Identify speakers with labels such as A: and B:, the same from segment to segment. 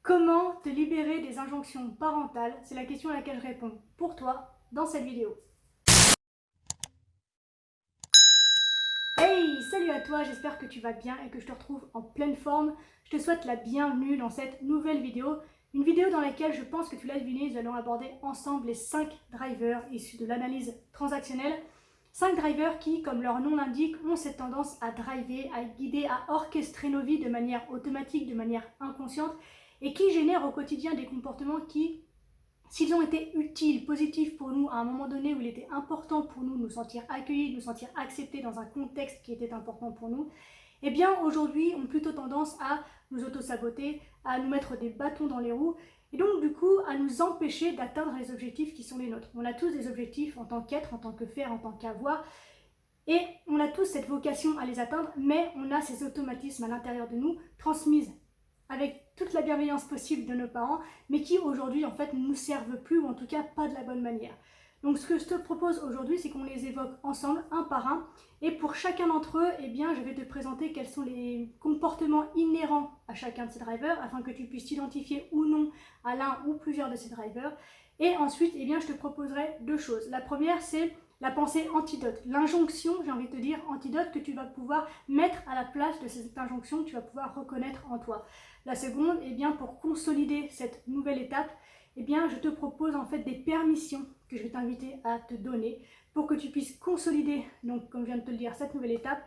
A: Comment te libérer des injonctions parentales? C'est la question à laquelle je réponds pour toi dans cette vidéo. Hey, salut à toi, j'espère que tu vas bien et que je te retrouve en pleine forme. Je te souhaite la bienvenue dans cette nouvelle vidéo. Une vidéo dans laquelle je pense que tu l'as deviné, nous allons aborder ensemble les 5 drivers issus de l'analyse transactionnelle. 5 drivers qui, comme leur nom l'indique, ont cette tendance à driver, à guider, à orchestrer nos vies de manière automatique, de manière inconsciente et qui génèrent au quotidien des comportements qui, s'ils ont été utiles, positifs pour nous à un moment donné où il était important pour nous de nous sentir accueillis, de nous sentir acceptés dans un contexte qui était important pour nous, eh bien aujourd'hui ont plutôt tendance à nous auto-saboter, à nous mettre des bâtons dans les roues et donc du coup à nous empêcher d'atteindre les objectifs qui sont les nôtres. On a tous des objectifs en tant qu'être, en tant que faire, en tant qu'avoir et on a tous cette vocation à les atteindre, mais on a ces automatismes à l'intérieur de nous transmises avec toute la bienveillance possible de nos parents, mais qui aujourd'hui en fait ne nous servent plus, ou en tout cas pas de la bonne manière. Donc ce que je te propose aujourd'hui, c'est qu'on les évoque ensemble, un par un, et pour chacun d'entre eux, eh bien, je vais te présenter quels sont les comportements inhérents à chacun de ces drivers, afin que tu puisses t'identifier ou non à l'un ou plusieurs de ces drivers. Et ensuite, eh bien, je te proposerai deux choses. La première, c'est la pensée antidote, l'injonction, j'ai envie de te dire, antidote que tu vas pouvoir mettre à la place de cette injonction que tu vas pouvoir reconnaître en toi. La seconde, eh bien, pour consolider cette nouvelle étape, eh bien, je te propose en fait des permissions que je vais t'inviter à te donner pour que tu puisses consolider, donc comme je viens de te le dire, cette nouvelle étape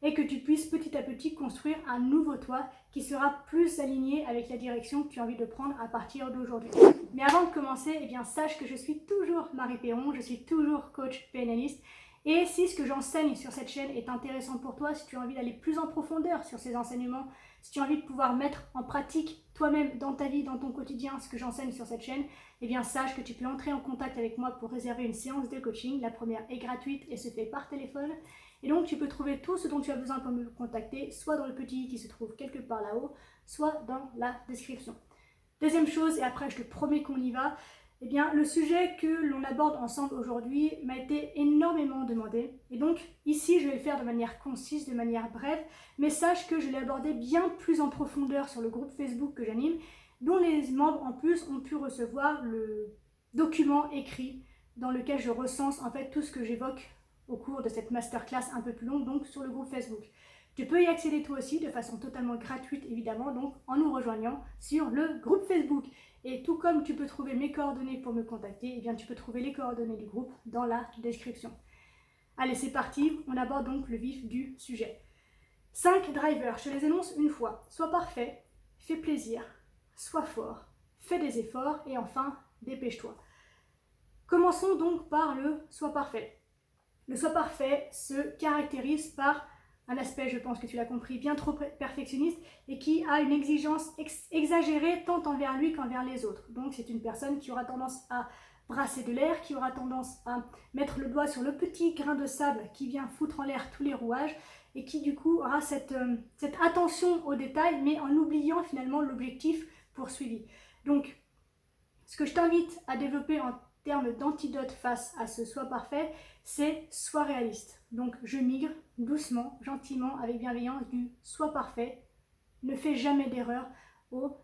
A: et que tu puisses petit à petit construire un nouveau toi qui sera plus aligné avec la direction que tu as envie de prendre à partir d'aujourd'hui. Mais avant de commencer, eh bien, sache que je suis toujours Marie Perron, je suis toujours coach PNListe. Et si ce que j'enseigne sur cette chaîne est intéressant pour toi, si tu as envie d'aller plus en profondeur sur ces enseignements, si tu as envie de pouvoir mettre en pratique toi-même dans ta vie, dans ton quotidien, ce que j'enseigne sur cette chaîne, eh bien sache que tu peux entrer en contact avec moi pour réserver une séance de coaching. La première est gratuite et se fait par téléphone. Et donc tu peux trouver tout ce dont tu as besoin pour me contacter, soit dans le petit i qui se trouve quelque part là-haut, soit dans la description. Deuxième chose, et après je te promets qu'on y va, eh bien, le sujet que l'on aborde ensemble aujourd'hui m'a été énormément demandé. Et donc, ici, je vais le faire de manière concise, de manière brève, mais sache que je l'ai abordé bien plus en profondeur sur le groupe Facebook que j'anime, dont les membres, en plus, ont pu recevoir le document écrit dans lequel je recense, en fait, tout ce que j'évoque au cours de cette masterclass un peu plus longue, donc sur le groupe Facebook. Tu peux y accéder toi aussi de façon totalement gratuite, évidemment, donc en nous rejoignant sur le groupe Facebook. Et tout comme tu peux trouver mes coordonnées pour me contacter, eh bien tu peux trouver les coordonnées du groupe dans la description. Allez, c'est parti, on aborde donc le vif du sujet. 5 drivers, je te les énonce une fois. Sois parfait, fais plaisir, sois fort, fais des efforts et enfin, dépêche-toi. Commençons donc par le sois parfait. Le sois parfait se caractérise par un aspect, je pense que tu l'as compris, bien trop perfectionniste et qui a une exigence exagérée tant envers lui qu'envers les autres. Donc c'est une personne qui aura tendance à brasser de l'air, qui aura tendance à mettre le doigt sur le petit grain de sable qui vient foutre en l'air tous les rouages et qui du coup aura cette attention aux détails mais en oubliant finalement l'objectif poursuivi. Donc ce que je t'invite à développer en termes d'antidote face à ce sois parfait, c'est sois réaliste. Donc je migre doucement, gentiment, avec bienveillance du sois parfait, ne fais jamais d'erreur au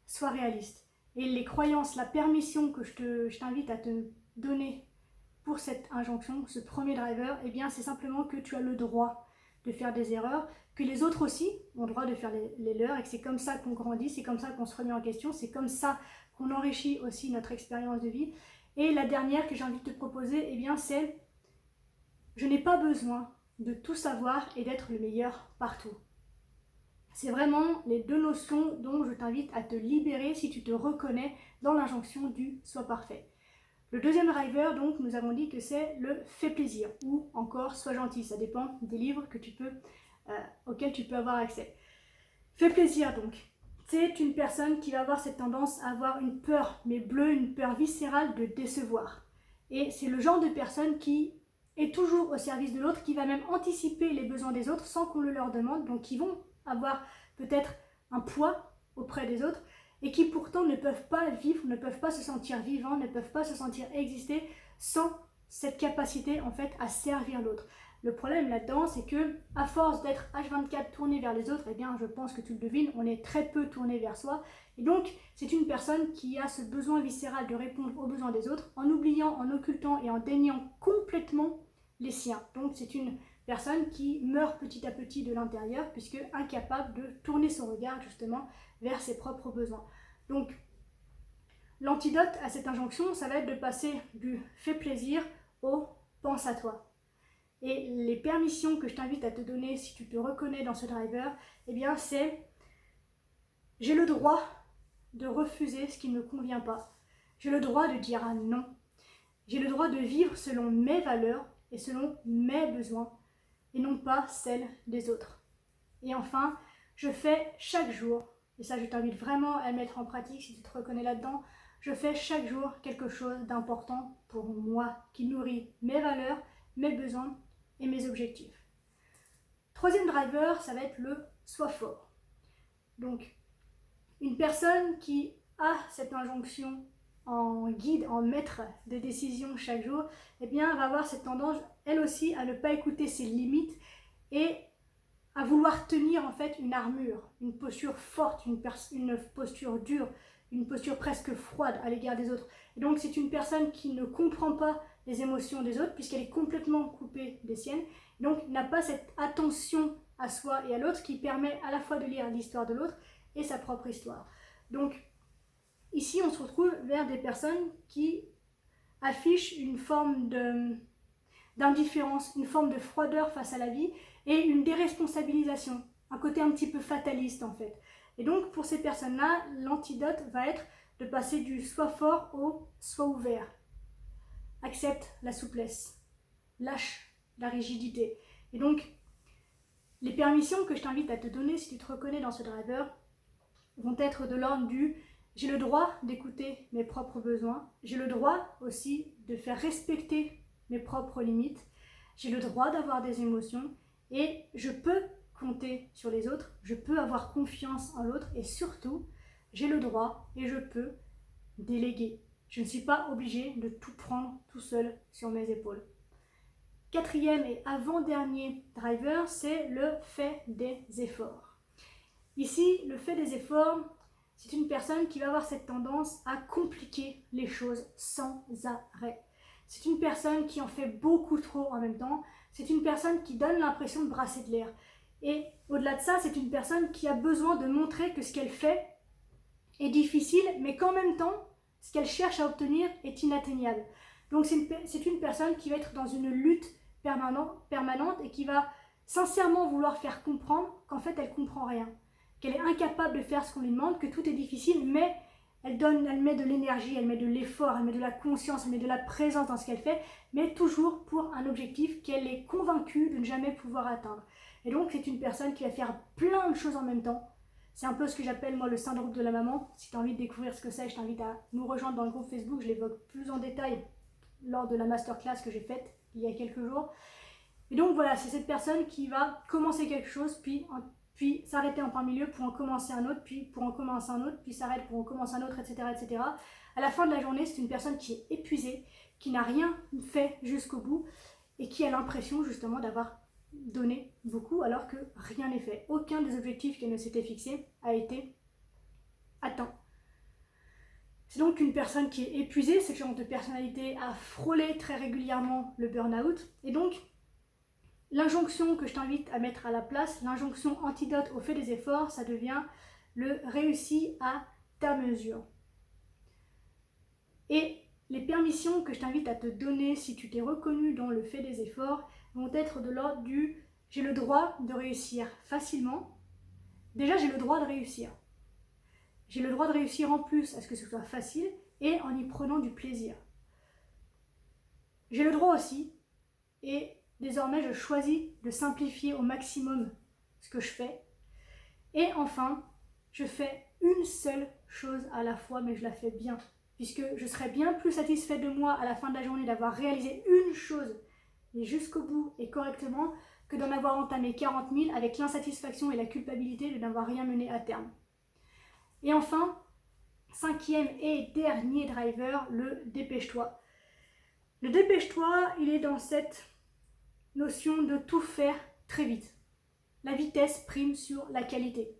A: sois réaliste. Et les croyances, la permission que je t'invite à te donner pour cette injonction, ce premier driver, eh bien c'est simplement que tu as le droit de faire des erreurs, que les autres aussi ont le droit de faire les leurs et que c'est comme ça qu'on grandit, c'est comme ça qu'on se remet en question, c'est comme ça qu'on enrichit aussi notre expérience de vie. Et la dernière que j'ai envie de te proposer, eh bien c'est je n'ai pas besoin de tout savoir et d'être le meilleur partout. C'est vraiment les deux notions dont je t'invite à te libérer si tu te reconnais dans l'injonction du sois parfait. Le deuxième driver, donc, nous avons dit que c'est le fais plaisir ou encore sois gentil. Ça dépend des livres que auxquels tu peux avoir accès. Fais plaisir donc. C'est une personne qui va avoir cette tendance à avoir une peur, mais bleue, une peur viscérale de décevoir. Et c'est le genre de personne qui est toujours au service de l'autre, qui va même anticiper les besoins des autres sans qu'on le leur demande, donc qui vont avoir peut-être un poids auprès des autres et qui pourtant ne peuvent pas vivre, ne peuvent pas se sentir vivants, ne peuvent pas se sentir exister sans cette capacité en fait à servir l'autre. Le problème là-dedans, c'est que à force d'être H24 tourné vers les autres, eh bien je pense que tu le devines, on est très peu tourné vers soi Et donc, c'est une personne qui a ce besoin viscéral de répondre aux besoins des autres en oubliant, en occultant et en déniant complètement les siens. Donc, c'est une personne qui meurt petit à petit de l'intérieur puisque incapable de tourner son regard justement vers ses propres besoins. Donc, l'antidote à cette injonction, ça va être de passer du fais plaisir au pense à toi. Et les permissions que je t'invite à te donner si tu te reconnais dans ce driver, eh bien c'est j'ai le droit de refuser ce qui ne me convient pas. J'ai le droit de dire un non. J'ai le droit de vivre selon mes valeurs et selon mes besoins et non pas celles des autres. Et enfin, je fais chaque jour, et ça je t'invite vraiment à le mettre en pratique si tu te reconnais là-dedans, je fais chaque jour quelque chose d'important pour moi, qui nourrit mes valeurs, mes besoins et mes objectifs. Troisième driver, ça va être le sois fort. Donc, une personne qui a cette injonction en guide, en maître de décision chaque jour, eh bien, va avoir cette tendance, elle aussi, à ne pas écouter ses limites et à vouloir tenir en fait une armure, une posture forte, une posture dure, une posture presque froide à l'égard des autres. Et donc c'est une personne qui ne comprend pas les émotions des autres puisqu'elle est complètement coupée des siennes, donc n'a pas cette attention à soi et à l'autre qui permet à la fois de lire l'histoire de l'autre et sa propre histoire. Donc ici on se retrouve vers des personnes qui affichent une forme d'indifférence, une forme de froideur face à la vie et une déresponsabilisation, un côté un petit peu fataliste en fait. Et donc pour ces personnes-là, l'antidote va être de passer du sois fort au sois ouvert. Accepte la souplesse, lâche la rigidité. Et donc les permissions que je t'invite à te donner si tu te reconnais dans ce driver vont être de l'ordre du j'ai le droit d'écouter mes propres besoins, j'ai le droit aussi de faire respecter mes propres limites, j'ai le droit d'avoir des émotions et je peux compter sur les autres, je peux avoir confiance en l'autre et surtout, j'ai le droit et je peux déléguer. Je ne suis pas obligée de tout prendre tout seul sur mes épaules. Quatrième et avant-dernier driver, c'est le fait des efforts. Ici, le fait des efforts, c'est une personne qui va avoir cette tendance à compliquer les choses sans arrêt. C'est une personne qui en fait beaucoup trop en même temps. C'est une personne qui donne l'impression de brasser de l'air. Et au-delà de ça, c'est une personne qui a besoin de montrer que ce qu'elle fait est difficile, mais qu'en même temps, ce qu'elle cherche à obtenir est inatteignable. Donc c'est une personne qui va être dans une lutte permanente et qui va sincèrement vouloir faire comprendre qu'en fait elle ne comprend rien, qu'elle est incapable de faire ce qu'on lui demande, que tout est difficile, mais elle met de l'énergie, elle met de l'effort, elle met de la conscience, elle met de la présence dans ce qu'elle fait, mais toujours pour un objectif qu'elle est convaincue de ne jamais pouvoir atteindre. Et donc c'est une personne qui va faire plein de choses en même temps. C'est un peu ce que j'appelle moi le syndrome de la maman. Si tu as envie de découvrir ce que c'est, je t'invite à nous rejoindre dans le groupe Facebook, je l'évoque plus en détail lors de la masterclass que j'ai faite il y a quelques jours. Et donc voilà, c'est cette personne qui va commencer quelque chose, puis s'arrêter en plein milieu pour en commencer un autre, puis pour en commencer un autre, puis s'arrête pour en commencer un autre, etc., etc. À la fin de la journée, c'est une personne qui est épuisée, qui n'a rien fait jusqu'au bout et qui a l'impression justement d'avoir donné beaucoup alors que rien n'est fait. Aucun des objectifs qu'elle ne s'était fixé a été atteint. C'est donc une personne qui est épuisée, ce genre de personnalité a frôlé très régulièrement le burn-out. Et donc, l'injonction que je t'invite à mettre à la place, l'injonction antidote au fait des efforts, ça devient le réussi à ta mesure. Et les permissions que je t'invite à te donner si tu t'es reconnu dans le fait des efforts vont être de l'ordre du j'ai le droit de réussir facilement. Déjà, j'ai le droit de réussir. J'ai le droit de réussir en plus à ce que ce soit facile et en y prenant du plaisir. J'ai le droit aussi, et désormais je choisis de simplifier au maximum ce que je fais. Et enfin, je fais une seule chose à la fois, mais je la fais bien. Puisque je serai bien plus satisfaite de moi à la fin de la journée d'avoir réalisé une chose, mais jusqu'au bout et correctement, que d'en avoir entamé 40 000 avec l'insatisfaction et la culpabilité de n'avoir rien mené à terme. Et enfin, cinquième et dernier driver, le dépêche-toi. Le dépêche-toi, il est dans cette notion de tout faire très vite. La vitesse prime sur la qualité.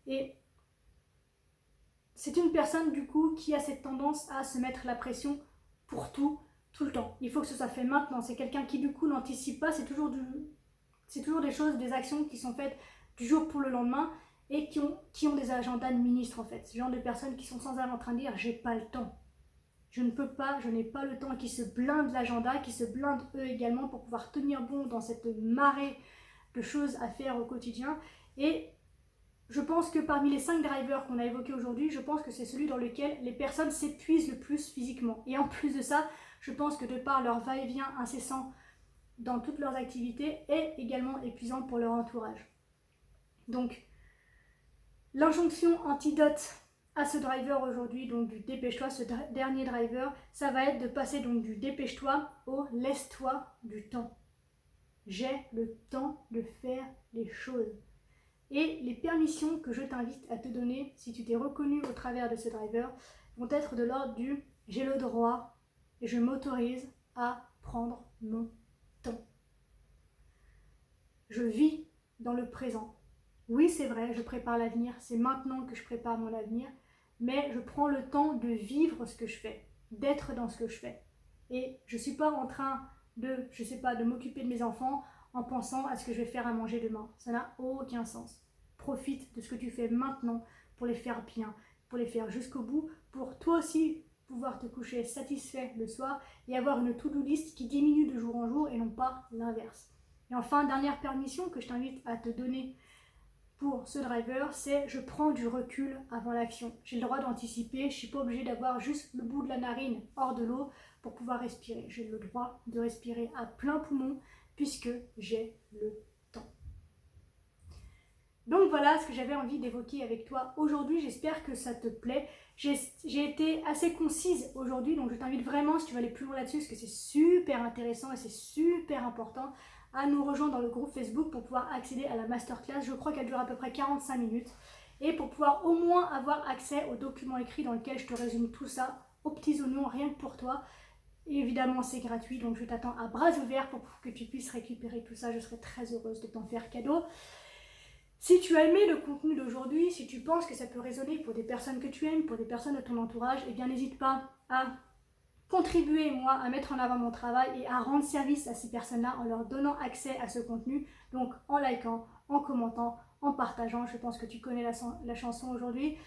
A: Et c'est une personne du coup qui a cette tendance à se mettre la pression pour tout le temps. Il faut que ce soit fait maintenant. C'est quelqu'un qui du coup n'anticipe pas, c'est toujours des choses, des actions qui sont faites du jour pour le lendemain et qui ont des agendas de ministres en fait. Ce genre de personnes qui sont sans arrêt en train de dire j'ai pas le temps. Je ne peux pas, je n'ai pas le temps, qui se blindent l'agenda, qui se blindent eux également pour pouvoir tenir bon dans cette marée de choses à faire au quotidien. Et je pense que parmi les 5 drivers qu'on a évoqués aujourd'hui, je pense que c'est celui dans lequel les personnes s'épuisent le plus physiquement. Et en plus de ça, je pense que de par leur va-et-vient incessant dans toutes leurs activités est également épuisant pour leur entourage. Donc, l'injonction antidote à ce driver aujourd'hui, donc du dépêche-toi, ce dernier driver, ça va être de passer donc du dépêche-toi au laisse-toi du temps. J'ai le temps de faire les choses. Et les permissions que je t'invite à te donner, si tu t'es reconnu au travers de ce driver, vont être de l'ordre du j'ai le droit et je m'autorise à prendre mon temps. Je vis dans le présent. Oui, c'est vrai, je prépare l'avenir, c'est maintenant que je prépare mon avenir, mais je prends le temps de vivre ce que je fais, d'être dans ce que je fais. Et je ne suis pas en train de, je sais pas, de m'occuper de mes enfants en pensant à ce que je vais faire à manger demain. Ça n'a aucun sens. Profite de ce que tu fais maintenant pour les faire bien, pour les faire jusqu'au bout, pour toi aussi pouvoir te coucher satisfait le soir et avoir une to-do list qui diminue de jour en jour et non pas l'inverse. Et enfin, dernière permission que je t'invite à te donner pour ce driver, c'est je prends du recul avant l'action. J'ai le droit d'anticiper, je ne suis pas obligée d'avoir juste le bout de la narine hors de l'eau pour pouvoir respirer. J'ai le droit de respirer à plein poumon puisque j'ai le temps. Donc voilà ce que j'avais envie d'évoquer avec toi aujourd'hui, j'espère que ça te plaît. J'ai été assez concise aujourd'hui, donc je t'invite vraiment, si tu veux aller plus loin là-dessus, parce que c'est super intéressant et c'est super important, à nous rejoindre dans le groupe Facebook pour pouvoir accéder à la masterclass. Je crois qu'elle dure à peu près 45 minutes. Et pour pouvoir au moins avoir accès au document écrit dans lequel je te résume tout ça, aux petits oignons, rien que pour toi. Et évidemment, c'est gratuit, donc je t'attends à bras ouverts pour que tu puisses récupérer tout ça. Je serai très heureuse de t'en faire cadeau. Si tu as aimé le contenu d'aujourd'hui, si tu penses que ça peut résonner pour des personnes que tu aimes, pour des personnes de ton entourage, eh bien n'hésite pas à contribuer, moi, à mettre en avant mon travail et à rendre service à ces personnes-là en leur donnant accès à ce contenu, donc en likant, en commentant, en partageant. Je pense que tu connais la chanson aujourd'hui.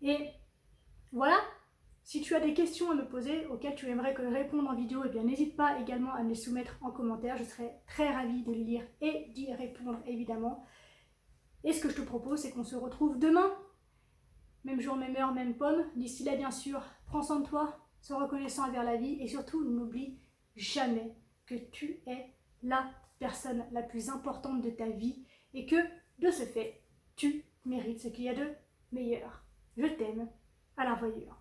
A: Et voilà, si tu as des questions à me poser auxquelles tu aimerais que je réponde en vidéo, eh bien n'hésite pas également à me les soumettre en commentaire. Je serai très ravie de les lire et d'y répondre évidemment. Et ce que je te propose, c'est qu'on se retrouve demain. Même jour, même heure, même pomme. D'ici là, bien sûr, prends soin de toi, sois reconnaissant envers la vie et surtout, n'oublie jamais que tu es la personne la plus importante de ta vie et que, de ce fait, tu mérites ce qu'il y a de meilleur. Je t'aime, à la revoyure.